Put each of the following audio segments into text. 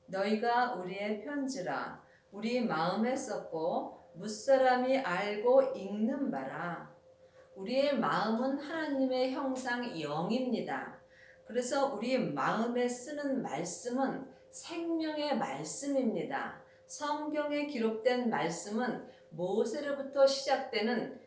너희가 우리의 편지라 우리 마음에 썼고 무사람이 알고 읽는 바라. 우리의 마음은 하나님의 형상 영입니다. 그래서 우리 마음에 쓰는 말씀은 생명의 말씀입니다. 성경에 기록된 말씀은 모세로부터 시작되는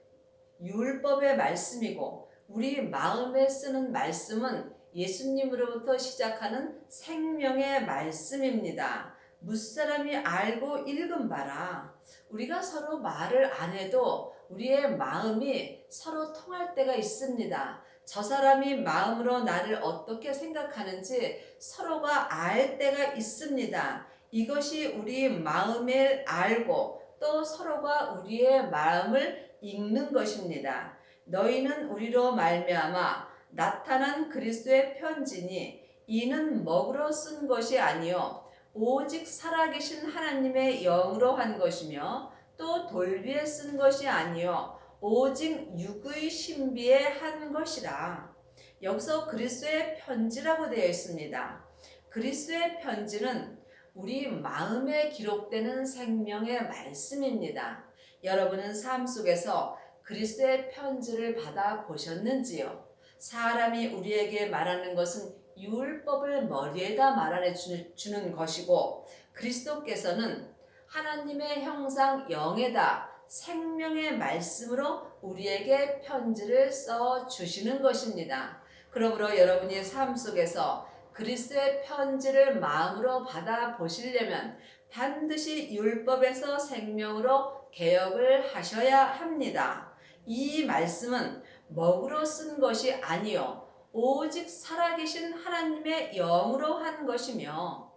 율법의 말씀이고, 우리 마음에 쓰는 말씀은 예수님으로부터 시작하는 생명의 말씀입니다. 무사람이 알고 읽은 바라. 우리가 서로 말을 안 해도 우리의 마음이 서로 통할 때가 있습니다. 저 사람이 마음으로 나를 어떻게 생각하는지 서로가 알 때가 있습니다. 이것이 우리 마음을 알고 또 서로가 우리의 마음을 읽는 것입니다. 너희는 우리로 말미암아 나타난 그리스도의 편지니 이는 먹으로 쓴 것이 아니요 오직 살아계신 하나님의 영으로 한 것이며 또 돌비에 쓴 것이 아니요 오직 육의 신비에 한 것이라. 여기서 그리스도의 편지라고 되어 있습니다. 그리스도의 편지는 우리 마음에 기록되는 생명의 말씀입니다. 여러분은 삶 속에서 그리스도의 편지를 받아 보셨는지요? 사람이 우리에게 말하는 것은 율법을 머리에다 말하여 주는 것이고, 그리스도께서는 하나님의 형상 영에다 생명의 말씀으로 우리에게 편지를 써 주시는 것입니다. 그러므로 여러분의 삶 속에서 그리스도의 편지를 마음으로 받아 보시려면 반드시 율법에서 생명으로 개혁을 하셔야 합니다. 이 말씀은 먹으로 쓴 것이 아니요 오직 살아계신 하나님의 영으로 한 것이며,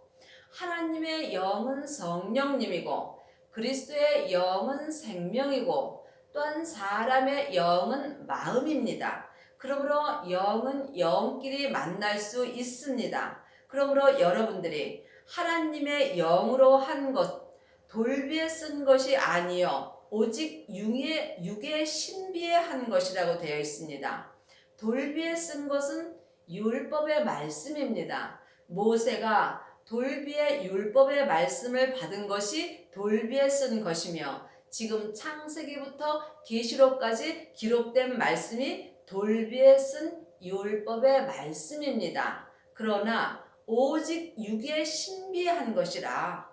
하나님의 영은 성령님이고 그리스도의 영은 생명이고 또한 사람의 영은 마음입니다. 그러므로 영은 영끼리 만날 수 있습니다. 그러므로 여러분들이 하나님의 영으로 한 것, 돌비에 쓴 것이 아니요 오직 육의 신비에 한 것이라고 되어 있습니다. 돌비에 쓴 것은 율법의 말씀입니다. 모세가 돌비의 율법의 말씀을 받은 것이 돌비에 쓴 것이며, 지금 창세기부터 계시록까지 기록된 말씀이 돌비에 쓴 율법의 말씀입니다. 그러나 오직 육의 신비에 한 것이라.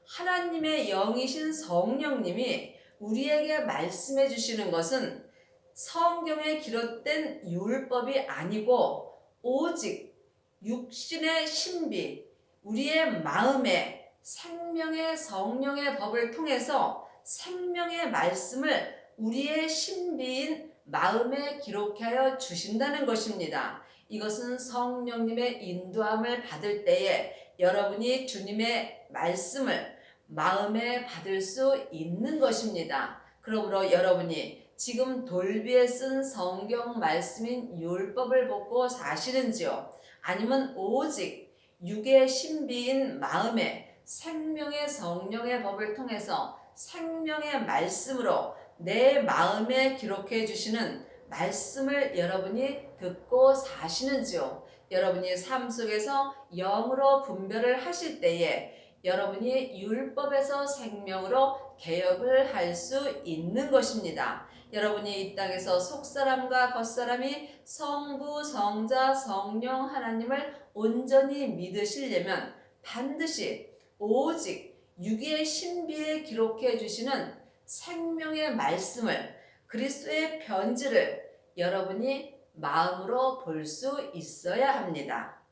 하나님의 영이신 성령님이 우리에게 말씀해 주시는 것은 성경에 기록된 율법이 아니고 오직 육신의 신비, 우리의 마음에 생명의 성령의 법을 통해서 생명의 말씀을 우리의 신비인 마음에 기록하여 주신다는 것입니다. 이것은 성령님의 인도함을 받을 때에 여러분이 주님의 말씀을 마음에 받을 수 있는 것입니다. 그러므로 여러분이 지금 돌비에 쓴 성경 말씀인 율법을 보고 사시는지요? 아니면 오직 육의 신비인 마음에 생명의 성령의 법을 통해서 생명의 말씀으로 내 마음에 기록해 주시는 말씀을 여러분이 듣고 사시는지요? 여러분이 삶 속에서 영으로 분별을 하실 때에 여러분이 율법에서 생명으로 개혁을 할 수 있는 것입니다. 여러분이 이 땅에서 속사람과 겉사람이 성부, 성자, 성령 하나님을 온전히 믿으시려면 반드시 오직 육의 신비에 기록해 주시는 생명의 말씀을, 그리스도의 편지를 여러분이 마음으로 볼 수 있어야 합니다.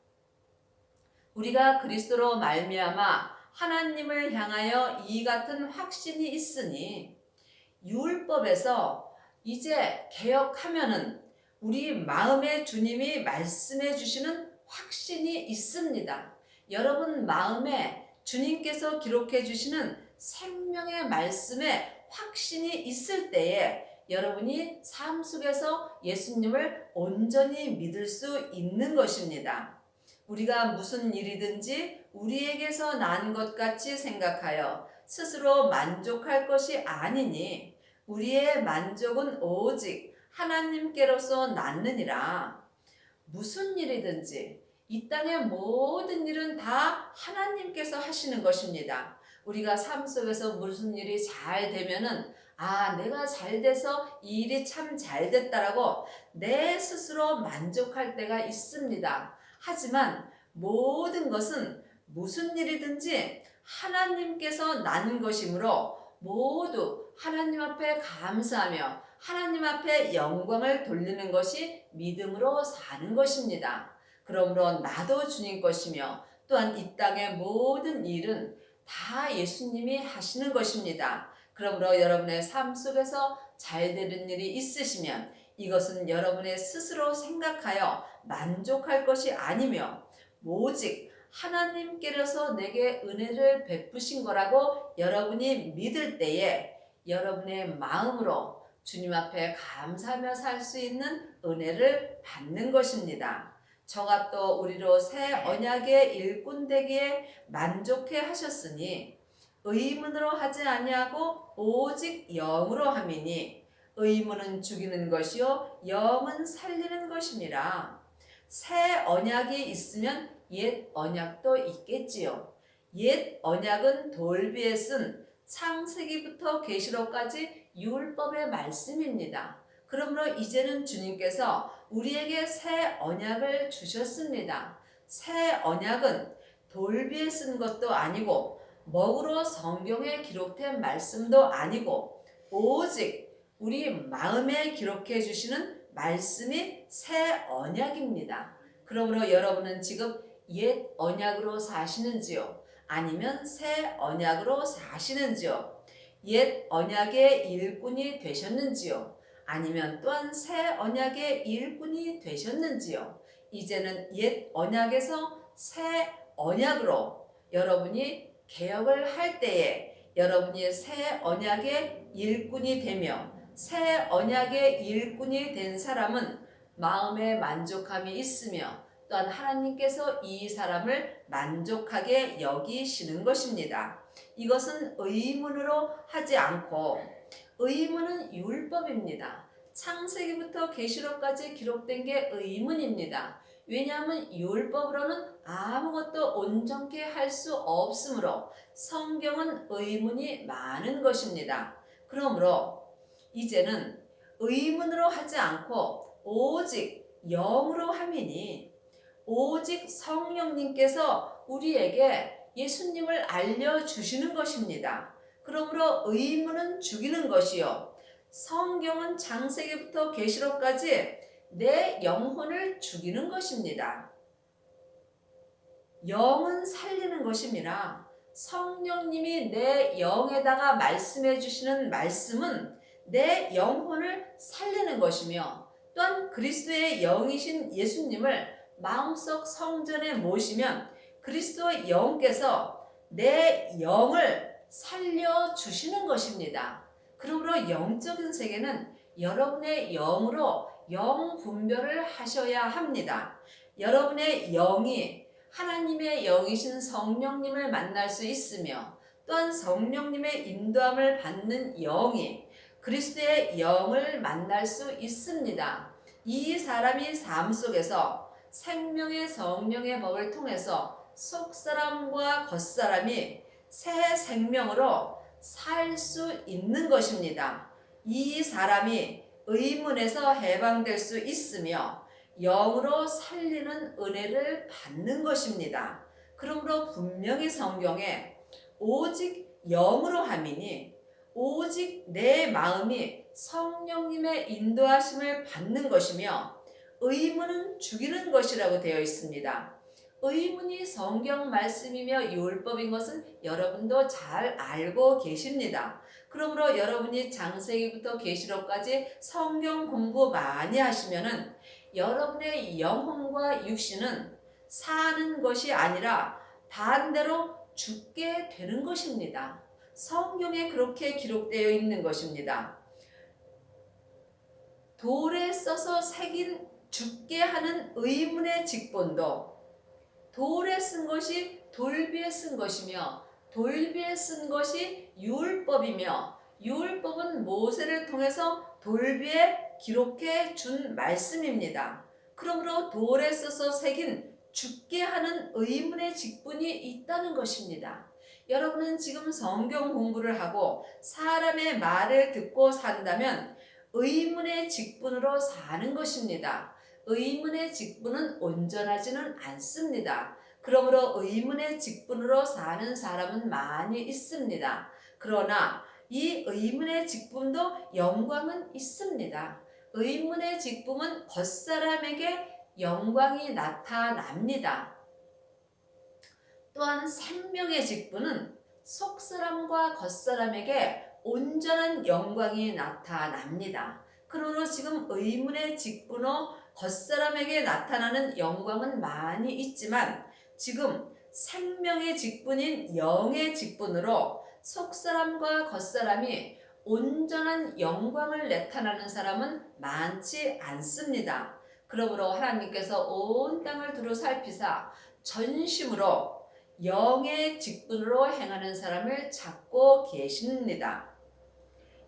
우리가 그리스도로 말미암아 하나님을 향하여 이 같은 확신이 있으니 율법에서 이제 개혁하면은 우리 마음에 주님이 말씀해 주시는 확신이 있습니다. 여러분 마음에 주님께서 기록해 주시는 생명의 말씀에 확신이 있을 때에 여러분이 삶 속에서 예수님을 온전히 믿을 수 있는 것입니다. 우리가 무슨 일이든지 우리에게서 난 것 같이 생각하여 스스로 만족할 것이 아니니 우리의 만족은 오직 하나님께로서 낳느니라. 무슨 일이든지 이 땅의 모든 일은 다 하나님께서 하시는 것입니다. 우리가 삶 속에서 무슨 일이 잘 되면은 내가 잘 돼서 이 일이 참 잘 됐다라고 내 스스로 만족할 때가 있습니다. 하지만 모든 것은 무슨 일이든지 하나님께서 난 것이므로 모두 하나님 앞에 감사하며 하나님 앞에 영광을 돌리는 것이 믿음으로 사는 것입니다. 그러므로 나도 주님 것이며 또한 이 땅의 모든 일은 다 예수님이 하시는 것입니다. 그러므로 여러분의 삶 속에서 잘 되는 일이 있으시면 이것은 여러분의 스스로 생각하여 만족할 것이 아니며 오직 하나님께서 내게 은혜를 베푸신 거라고 여러분이 믿을 때에 여러분의 마음으로 주님 앞에 감사하며 살 수 있는 은혜를 받는 것입니다. 저가 또 우리로 새 언약의 일꾼 되기에 만족해 하셨으니 의문으로 하지 아니하고 오직 영으로 함이니 의문은 죽이는 것이요 영은 살리는 것임이라. 새 언약이 있으면 옛 언약도 있겠지요. 옛 언약은 돌비에 쓴 창세기부터 계시록까지 율법의 말씀입니다. 그러므로 이제는 주님께서 우리에게 새 언약을 주셨습니다. 새 언약은 돌비에 쓴 것도 아니고 먹으로 성경에 기록된 말씀도 아니고 오직 우리 마음에 기록해 주시는 말씀이 새 언약입니다. 그러므로 여러분은 지금 옛 언약으로 사시는지요? 아니면 새 언약으로 사시는지요? 옛 언약의 일꾼이 되셨는지요? 아니면 또한 새 언약의 일꾼이 되셨는지요? 이제는 옛 언약에서 새 언약으로 여러분이 개혁을 할 때에 여러분이 새 언약의 일꾼이 되며 새 언약의 일꾼이 된 사람은 마음에 만족함이 있으며 또한 하나님께서 이 사람을 만족하게 여기시는 것입니다. 이것은 의문으로 하지 않고 의문은 율법입니다. 창세기부터 계시록까지 기록된 게 의문입니다. 왜냐하면 율법으로는 아무것도 온전케 할 수 없으므로 성경은 의문이 많은 것입니다. 그러므로 이제는 의문으로 하지 않고 오직 영으로 함이니 오직 성령님께서 우리에게 예수님을 알려주시는 것입니다. 그러므로 의문은 죽이는 것이요 성경은 창세기부터 계시록까지 내 영혼을 죽이는 것입니다. 영은 살리는 것입니다. 성령님이 내 영에다가 말씀해 주시는 말씀은 내 영혼을 살리는 것이며 또한 그리스도의 영이신 예수님을 마음속 성전에 모시면 그리스도의 영께서 내 영을 살려주시는 것입니다. 그러므로 영적인 세계는 여러분의 영으로 영 분별을 하셔야 합니다. 여러분의 영이 하나님의 영이신 성령님을 만날 수 있으며 또한 성령님의 인도함을 받는 영이 그리스도의 영을 만날 수 있습니다. 이 사람이 삶 속에서 생명의 성령의 법을 통해서 속사람과 겉사람이 새 생명으로 살 수 있는 것입니다. 이 사람이 의문에서 해방될 수 있으며 영으로 살리는 은혜를 받는 것입니다. 그러므로 분명히 성경에 오직 영으로 함이니 오직 내 마음이 성령님의 인도하심을 받는 것이며 의문은 죽이는 것이라고 되어 있습니다. 의문이 성경 말씀이며 율법인 것은 여러분도 잘 알고 계십니다. 그러므로 여러분이 창세기부터 계시록까지 성경 공부 많이 하시면은 여러분의 영혼과 육신은 사는 것이 아니라 반대로 죽게 되는 것입니다. 성경에 그렇게 기록되어 있는 것입니다. 돌에 써서 새긴 죽게 하는 의문의 직본도 돌에 쓴 것이 돌비에 쓴 것이며 돌비에 쓴 것이 율법이며 율법은 모세를 통해서 돌비에 기록해 준 말씀입니다. 그러므로 돌에 써서 새긴 죽게 하는 의문의 직분이 있다는 것입니다. 여러분은 지금 성경 공부를 하고 사람의 말을 듣고 산다면 의문의 직분으로 사는 것입니다. 의문의 직분은 온전하지는 않습니다. 그러므로 의문의 직분으로 사는 사람은 많이 있습니다. 그러나 이 의문의 직분도 영광은 있습니다. 의문의 직분은 겉사람에게 영광이 나타납니다. 또한 생명의 직분은 속사람과 겉사람에게 온전한 영광이 나타납니다. 그러므로 지금 의문의 직분으로 겉사람에게 나타나는 영광은 많이 있지만 지금 생명의 직분인 영의 직분으로 속사람과 겉사람이 온전한 영광을 나타나는 사람은 많지 않습니다. 그러므로 하나님께서 온 땅을 두루 살피사 전심으로 영의 직분으로 행하는 사람을 찾고 계십니다.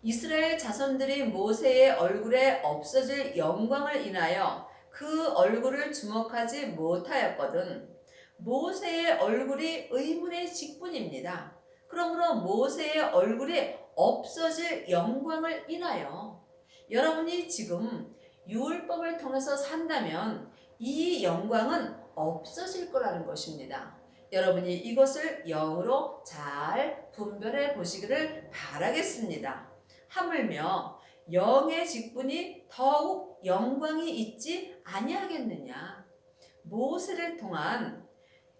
이스라엘 자손들이 모세의 얼굴에 없어질 영광을 인하여 그 얼굴을 주목하지 못하였거든. 모세의 얼굴이 의문의 직분입니다. 그러므로 모세의 얼굴이 없어질 영광을 인하여 여러분이 지금 율법을 통해서 산다면 이 영광은 없어질 거라는 것입니다. 여러분이 이것을 영으로 잘 분별해 보시기를 바라겠습니다. 하물며 영의 직분이 더욱 영광이 있지 아니하겠느냐. 모세를 통한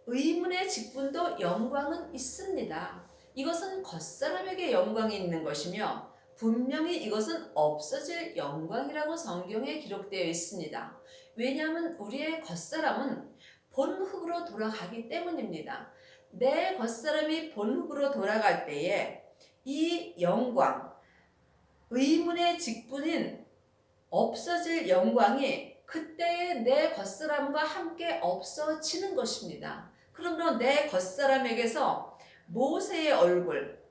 의문의 직분도 영광은 있습니다. 이것은 겉사람에게 영광이 있는 것이며 분명히 이것은 없어질 영광이라고 성경에 기록되어 있습니다. 왜냐하면 우리의 겉사람은 본흙으로 돌아가기 때문입니다. 내 겉사람이 본흙으로 돌아갈 때에 이 영광, 의문의 직분인 없어질 영광이 그때의 내 겉사람과 함께 없어지는 것입니다. 그러므로 내 겉사람에게서 모세의 얼굴,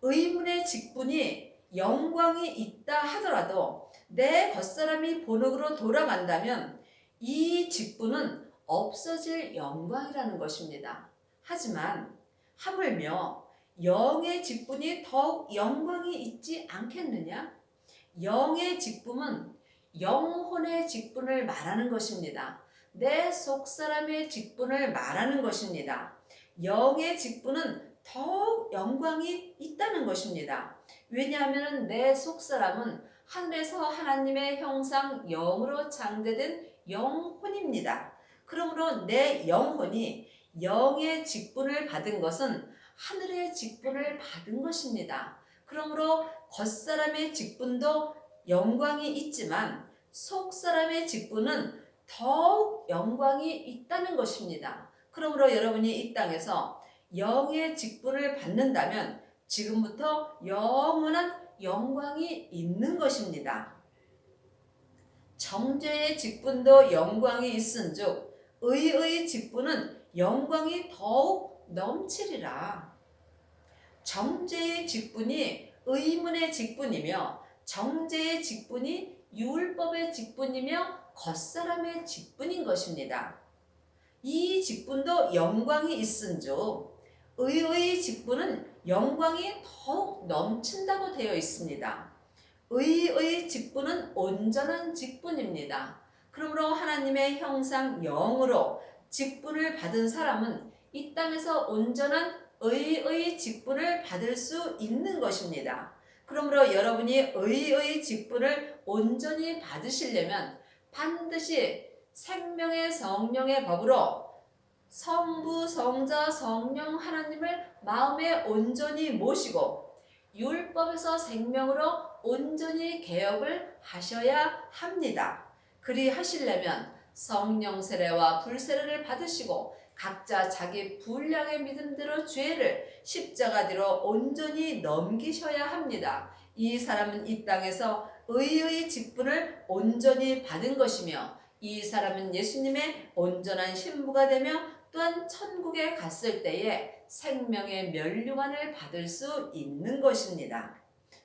의문의 직분이 영광이 있다 하더라도 내 겉사람이 본흙으로 돌아간다면 이 직분은 없어질 영광이라는 것입니다. 하지만 하물며 영의 직분이 더욱 영광이 있지 않겠느냐? 영의 직분은 영혼의 직분을 말하는 것입니다. 내 속사람의 직분을 말하는 것입니다. 영의 직분은 더욱 영광이 있다는 것입니다. 왜냐하면 내 속사람은 하늘에서 하나님의 형상 영으로 창조된 영혼입니다. 그러므로 내 영혼이 영의 직분을 받은 것은 하늘의 직분을 받은 것입니다. 그러므로 겉사람의 직분도 영광이 있지만 속사람의 직분은 더욱 영광이 있다는 것입니다. 그러므로 여러분이 이 땅에서 영의 직분을 받는다면 지금부터 영원한 영광이 있는 것입니다. 정죄의 직분도 영광이 있은즉 의의 직분은 영광이 더욱 넘치리라. 정죄의 직분이 의문의 직분이며 정죄의 직분이 율법의 직분이며 겉사람의 직분인 것입니다. 이 직분도 영광이 있은즉 의의 직분은 영광이 더욱 넘친다고 되어 있습니다. 의의 직분은 온전한 직분입니다. 그러므로 하나님의 형상 영으로 직분을 받은 사람은 이 땅에서 온전한 의의 직분을 받을 수 있는 것입니다. 그러므로 여러분이 의의 직분을 온전히 받으시려면 반드시 생명의 성령의 법으로 성부, 성자, 성령 하나님을 마음에 온전히 모시고 율법에서 생명으로 온전히 개혁을 하셔야 합니다. 그리하시려면 성령 세례와 불세례를 받으시고 각자 자기 분량의 믿음대로 죄를 십자가대로 온전히 넘기셔야 합니다. 이 사람은 이 땅에서 의의 직분을 온전히 받은 것이며 이 사람은 예수님의 온전한 신부가 되며 또한 천국에 갔을 때에 생명의 면류관을 받을 수 있는 것입니다.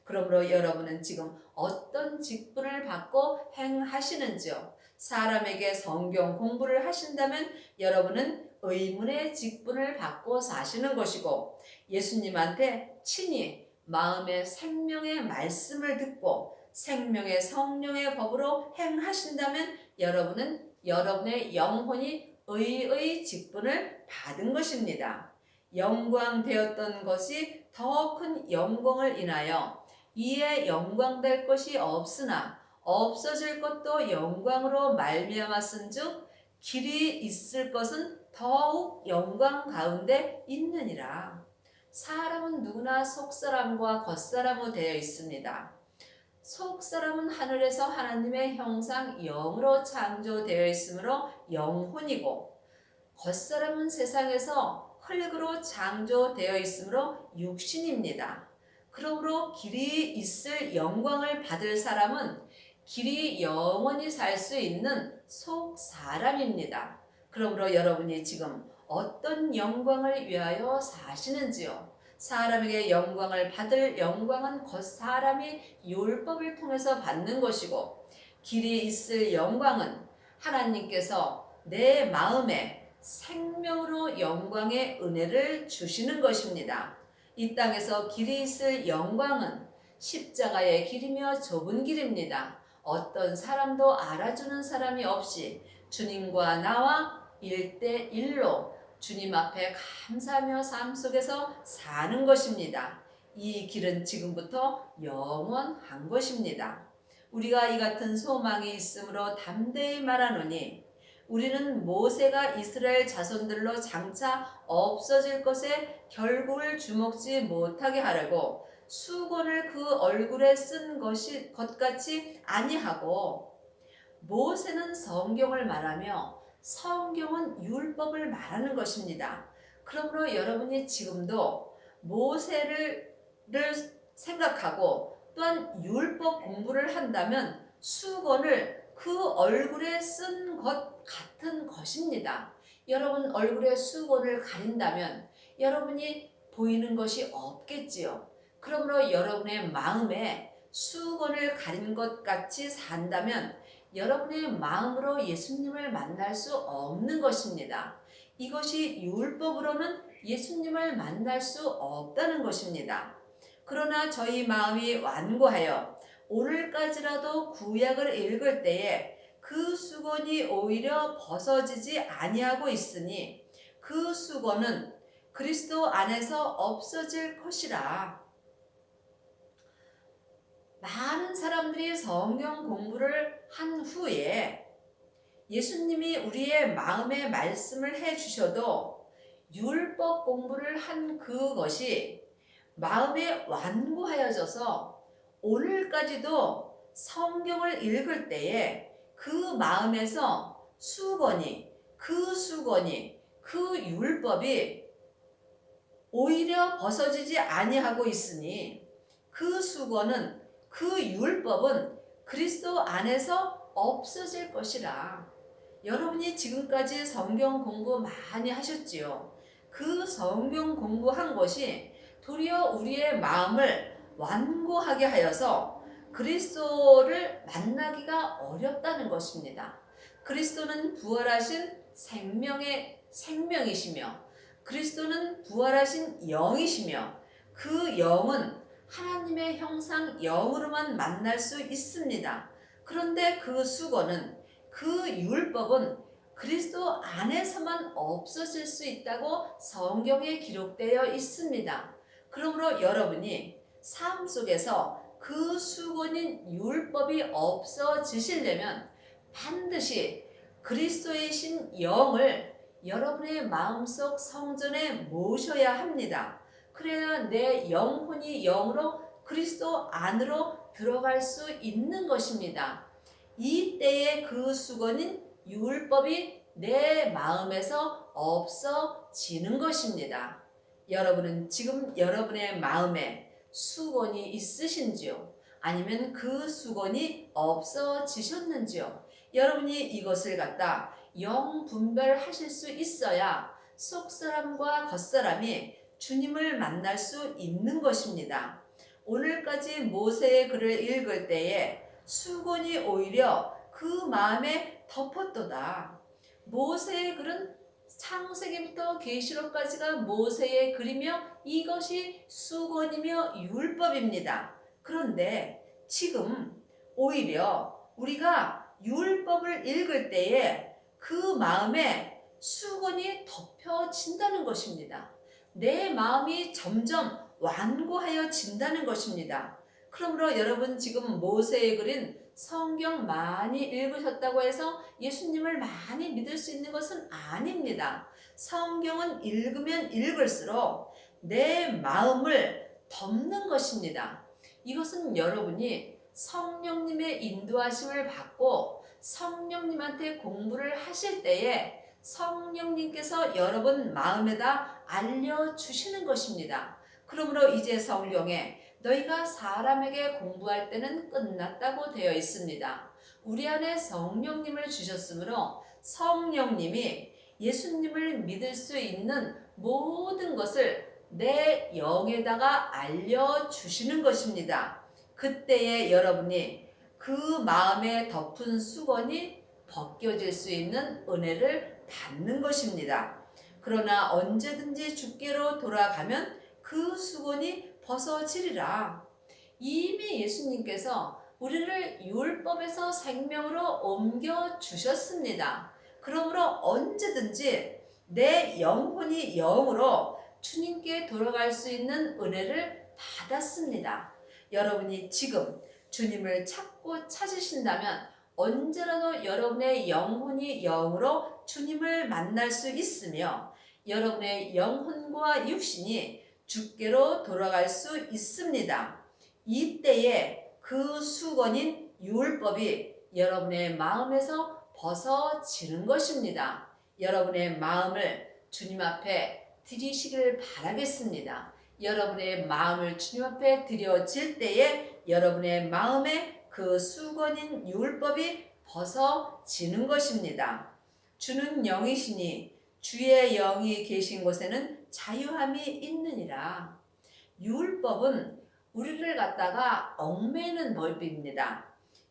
그러므로 여러분은 지금 어떤 직분을 받고 행하시는지요? 사람에게 성경 공부를 하신다면 여러분은 의문의 직분을 받고 사시는 것이고, 예수님한테 친히 마음의 생명의 말씀을 듣고 생명의 성령의 법으로 행하신다면 여러분은 여러분의 영혼이 의의 직분을 받은 것입니다. 영광되었던 것이 더 큰 영광을 인하여 이에 영광될 것이 없으나 없어질 것도 영광으로 말미암았은즉 길이 있을 것은 더욱 영광 가운데 있느니라. 사람은 누구나 속사람과 겉사람으로 되어 있습니다. 속사람은 하늘에서 하나님의 형상 영으로 창조되어 있으므로 영혼이고, 겉사람은 세상에서 흙으로 창조되어 있으므로 육신입니다. 그러므로 길이 있을 영광을 받을 사람은 길이 영원히 살 수 있는 속 사람입니다. 그러므로 여러분이 지금 어떤 영광을 위하여 사시는지요? 사람에게 영광을 받을 영광은 겉 사람이 율법을 통해서 받는 것이고, 길이 있을 영광은 하나님께서 내 마음에 생명으로 영광의 은혜를 주시는 것입니다. 이 땅에서 길이 있을 영광은 십자가의 길이며 좁은 길입니다. 어떤 사람도 알아주는 사람이 없이 주님과 나와 1대1로 주님 앞에 감사하며 삶 속에서 사는 것입니다. 이 길은 지금부터 영원한 것입니다. 우리가 이 같은 소망이 있으므로 담대히 말하노니, 우리는 모세가 이스라엘 자손들로 장차 없어질 것에 결국을 주목지 못하게 하려고 수건을 그 얼굴에 쓴 것 같이 아니하고, 모세는 성경을 말하며 성경은 율법을 말하는 것입니다. 그러므로 여러분이 지금도 모세를 생각하고 또한 율법 공부를 한다면 수건을 그 얼굴에 쓴 것 같은 것입니다. 여러분 얼굴에 수건을 가린다면 여러분이 보이는 것이 없겠지요. 그러므로 여러분의 마음에 수건을 가린 것 같이 산다면 여러분의 마음으로 예수님을 만날 수 없는 것입니다. 이것이 율법으로는 예수님을 만날 수 없다는 것입니다. 그러나 저희 마음이 완고하여 오늘까지라도 구약을 읽을 때에 그 수건이 오히려 벗어지지 아니하고 있으니 그 수건은 그리스도 안에서 없어질 것이라. 많은 사람들이 성경 공부를 한 후에 예수님이 우리의 마음에 말씀을 해주셔도 율법 공부를 한 그것이 마음에 완고하여져서 오늘까지도 성경을 읽을 때에 그 마음에서 그 수건이 그 율법이 오히려 벗어지지 아니하고 있으니 그 수건은 그 율법은 그리스도 안에서 없어질 것이라. 여러분이 지금까지 성경 공부 많이 하셨지요. 그 성경 공부한 것이 도리어 우리의 마음을 완고하게 하여서 그리스도를 만나기가 어렵다는 것입니다. 그리스도는 부활하신 생명이시며 그리스도는 부활하신 영이시며 그 영은 하나님의 형상 영으로만 만날 수 있습니다. 그런데 그 수건은, 그 율법은 그리스도 안에서만 없어질 수 있다고 성경에 기록되어 있습니다. 그러므로 여러분이 삶 속에서 그 수건인 율법이 없어지시려면 반드시 그리스도의 신 영을 여러분의 마음속 성전에 모셔야 합니다. 그래야 내 영혼이 영으로 그리스도 안으로 들어갈 수 있는 것입니다. 이때에 그 수건인 율법이 내 마음에서 없어지는 것입니다. 여러분은 지금 여러분의 마음에 수건이 있으신지요? 아니면 그 수건이 없어지셨는지요? 여러분이 이것을 갖다 영 분별하실 수 있어야 속사람과 겉사람이 주님을 만날 수 있는 것입니다. 오늘까지 모세의 글을 읽을 때에 수건이 오히려 그 마음에 덮었도다. 모세의 글은 창세기부터 계시록까지가 모세의 글이며 이것이 수건이며 율법입니다. 그런데 지금 오히려 우리가 율법을 읽을 때에 그 마음에 수건이 덮여진다는 것입니다. 내 마음이 점점 완고하여진다는 것입니다. 그러므로 여러분 지금 모세의 글인 성경 많이 읽으셨다고 해서 예수님을 많이 믿을 수 있는 것은 아닙니다. 성경은 읽으면 읽을수록 내 마음을 덮는 것입니다. 이것은 여러분이 성령님의 인도하심을 받고 성령님한테 공부를 하실 때에 성령님께서 여러분 마음에다 알려주시는 것입니다. 그러므로 이제 성경에 너희가 사람에게 공부할 때는 끝났다고 되어 있습니다. 우리 안에 성령님을 주셨으므로 성령님이 예수님을 믿을 수 있는 모든 것을 내 영에다가 알려주시는 것입니다. 그때에 여러분이 그 마음에 덮은 수건이 벗겨질 수 있는 은혜를 받는 것입니다. 그러나 언제든지 주께로 돌아가면 그 수건이 벗어지리라. 이미 예수님께서 우리를 율법에서 생명으로 옮겨 주셨습니다. 그러므로 언제든지 내 영혼이 영으로 주님께 돌아갈 수 있는 은혜를 받았습니다. 여러분이 지금 주님을 찾고 찾으신다면 언제라도 여러분의 영혼이 영으로 주님을 만날 수 있으며 여러분의 영혼과 육신이 주께로 돌아갈 수 있습니다. 이때에 그 수건인 율법이 여러분의 마음에서 벗어지는 것입니다. 여러분의 마음을 주님 앞에 드리시길 바라겠습니다. 여러분의 마음을 주님 앞에 드려질 때에 여러분의 마음에 그 수건인 율법이 벗어지는 것입니다. 주는 영이시니 주의 영이 계신 곳에는 자유함이 있느니라. 율법은 우리를 갖다가 얽매이는 법입니다.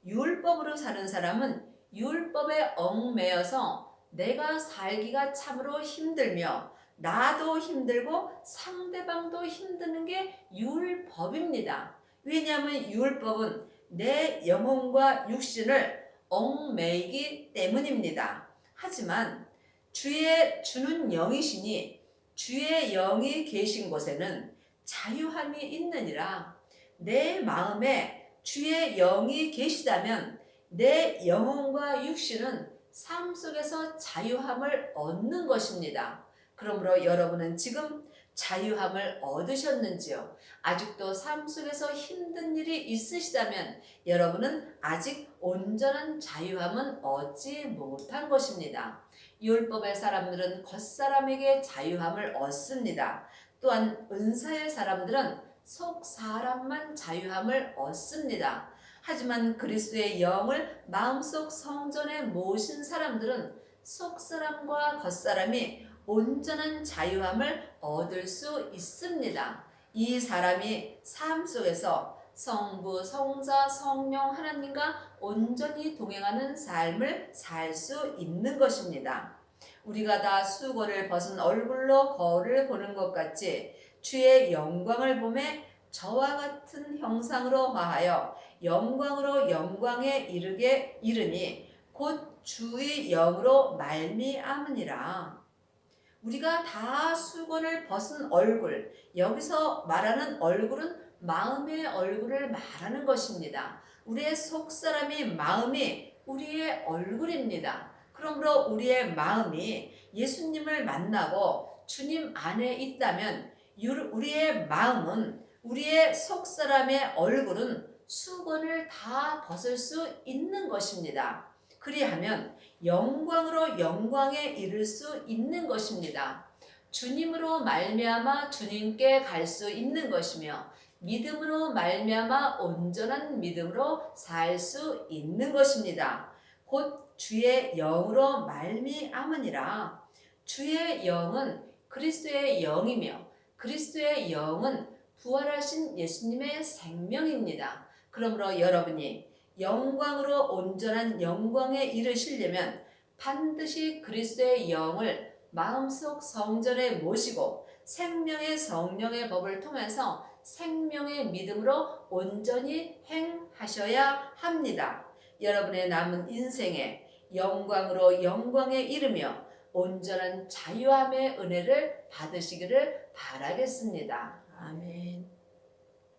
율법으로 사는 사람은 율법에 얽매여서 내가 살기가 참으로 힘들며 나도 힘들고 상대방도 힘드는 게 율법입니다. 왜냐하면 율법은 내 영혼과 육신을 얽매이기 때문입니다. 하지만 주는 영이시니 주의 영이 계신 곳에는 자유함이 있느니라. 내 마음에 주의 영이 계시다면 내 영혼과 육신은 삶 속에서 자유함을 얻는 것입니다. 그러므로 여러분은 지금 자유함을 얻으셨는지요? 아직도 삶 속에서 힘든 일이 있으시다면 여러분은 아직 온전한 자유함은 얻지 못한 것입니다. 율법의 사람들은 겉사람에게 자유함을 얻습니다. 또한 은사의 사람들은 속 사람만 자유함을 얻습니다. 하지만 그리스도의 영을 마음속 성전에 모신 사람들은 속 사람과 겉 사람이 온전한 자유함을 얻을 수 있습니다. 이 사람이 삶 속에서 성부, 성자, 성령 하나님과 온전히 동행하는 삶을 살 수 있는 것입니다. 우리가 다 수고를 벗은 얼굴로 거울을 보는 것 같이 주의 영광을 보매 저와 같은 형상으로 화하여 영광으로 영광에 이르게 이르니 곧 주의 영으로 말미암으니라. 우리가 다 수건을 벗은 얼굴, 여기서 말하는 얼굴은 마음의 얼굴을 말하는 것입니다. 우리의 속사람이 마음이 우리의 얼굴입니다. 그러므로 우리의 마음이 예수님을 만나고 주님 안에 있다면 우리의 마음은 우리의 속사람의 얼굴은 수건을 다 벗을 수 있는 것입니다. 그리하면 영광으로 영광에 이를 수 있는 것입니다. 주님으로 말미암아 주님께 갈 수 있는 것이며 믿음으로 말미암아 온전한 믿음으로 살 수 있는 것입니다. 곧 주의 영으로 말미암으니라. 주의 영은 그리스도의 영이며 그리스도의 영은 부활하신 예수님의 생명입니다. 그러므로 여러분이 영광으로 온전한 영광에 이르시려면 반드시 그리스도의 영을 마음속 성전에 모시고 생명의 성령의 법을 통해서 생명의 믿음으로 온전히 행하셔야 합니다. 여러분의 남은 인생에 영광으로 영광에 이르며 온전한 자유함의 은혜를 받으시기를 바라겠습니다. 아멘.